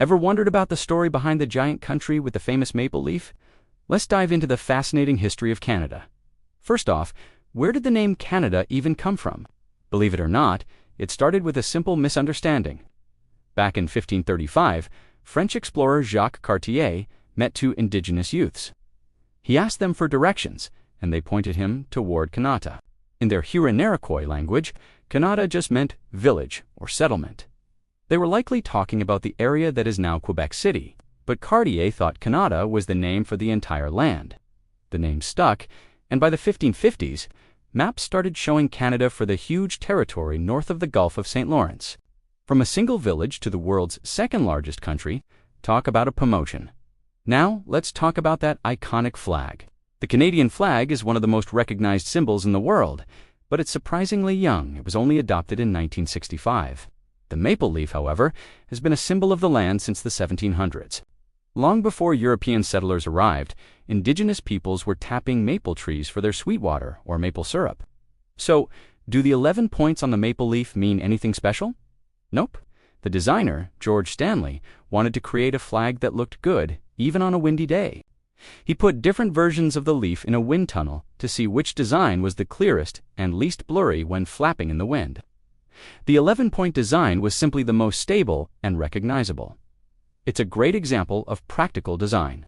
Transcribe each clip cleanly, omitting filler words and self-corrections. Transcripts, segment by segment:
Ever wondered about the story behind the giant country with the famous maple leaf? Let's dive into the fascinating history of Canada. First off, where did the name Canada even come from? Believe it or not, it started with a simple misunderstanding. Back in 1535, French explorer Jacques Cartier met two Indigenous youths. He asked them for directions, and they pointed him toward Kanata. In their Huron-Iroquoian language, Kanata just meant village or settlement. They were likely talking about the area that is now Quebec City, but Cartier thought Kanata was the name for the entire land. The name stuck, and by the 1550s, maps started showing Canada for the huge territory north of the Gulf of St. Lawrence. From a single village to the world's second largest country, talk about a promotion. Now, let's talk about that iconic flag. The Canadian flag is one of the most recognized symbols in the world, but it's surprisingly young. It was only adopted in 1965. The maple leaf, however, has been a symbol of the land since the 1700s. Long before European settlers arrived, Indigenous peoples were tapping maple trees for their sweet water or maple syrup. So, do the 11 points on the maple leaf mean anything special? Nope. The designer, George Stanley, wanted to create a flag that looked good, even on a windy day. He put different versions of the leaf in a wind tunnel to see which design was the clearest and least blurry when flapping in the wind. The 11-point design was simply the most stable and recognizable. It's a great example of practical design.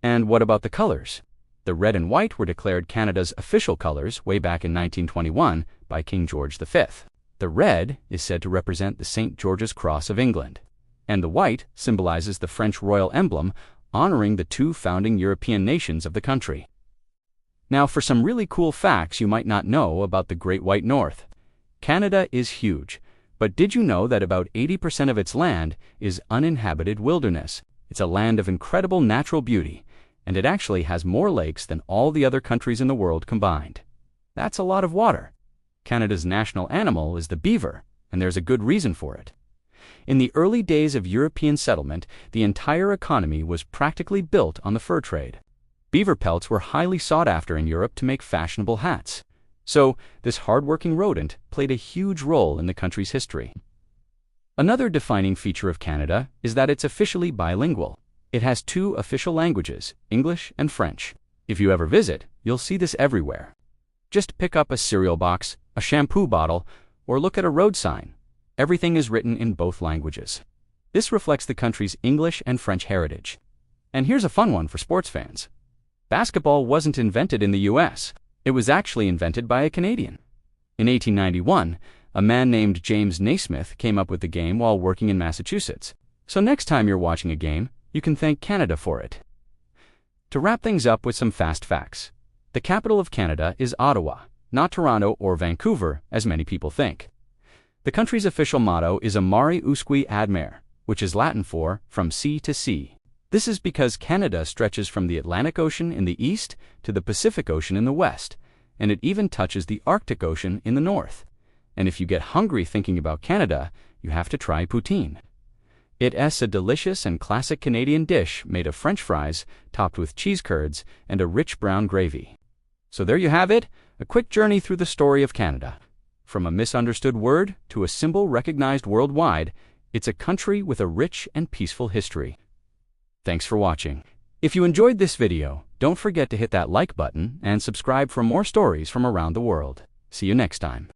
And what about the colors? The red and white were declared Canada's official colors way back in 1921 by King George V. The red is said to represent the St. George's Cross of England, and the white symbolizes the French royal emblem, honoring the two founding European nations of the country. Now, for some really cool facts you might not know about the Great White North. Canada is huge, but did you know that about 80% of its land is uninhabited wilderness? It's a land of incredible natural beauty, and it actually has more lakes than all the other countries in the world combined. That's a lot of water. Canada's national animal is the beaver, and there's a good reason for it. In the early days of European settlement, the entire economy was practically built on the fur trade. Beaver pelts were highly sought after in Europe to make fashionable hats. So, this hard-working rodent played a huge role in the country's history. Another defining feature of Canada is that it's officially bilingual. It has two official languages, English and French. If you ever visit, you'll see this everywhere. Just pick up a cereal box, a shampoo bottle, or look at a road sign. Everything is written in both languages. This reflects the country's English and French heritage. And here's a fun one for sports fans. Basketball wasn't invented in the US. It was actually invented by a Canadian. In 1891, a man named James Naismith came up with the game while working in Massachusetts. So next time you're watching a game, you can thank Canada for it. To wrap things up with some fast facts. The capital of Canada is Ottawa, not Toronto or Vancouver, as many people think. The country's official motto is Mare usque ad mare, which is Latin for from sea to sea. This is because Canada stretches from the Atlantic Ocean in the east to the Pacific Ocean in the west, and it even touches the Arctic Ocean in the north. And if you get hungry thinking about Canada, you have to try poutine. It's a delicious and classic Canadian dish made of French fries, topped with cheese curds and a rich brown gravy. So there you have it, a quick journey through the story of Canada. From a misunderstood word to a symbol recognized worldwide, it's a country with a rich and peaceful history. Thanks for watching. If you enjoyed this video, don't forget to hit that like button and subscribe for more stories from around the world. See you next time.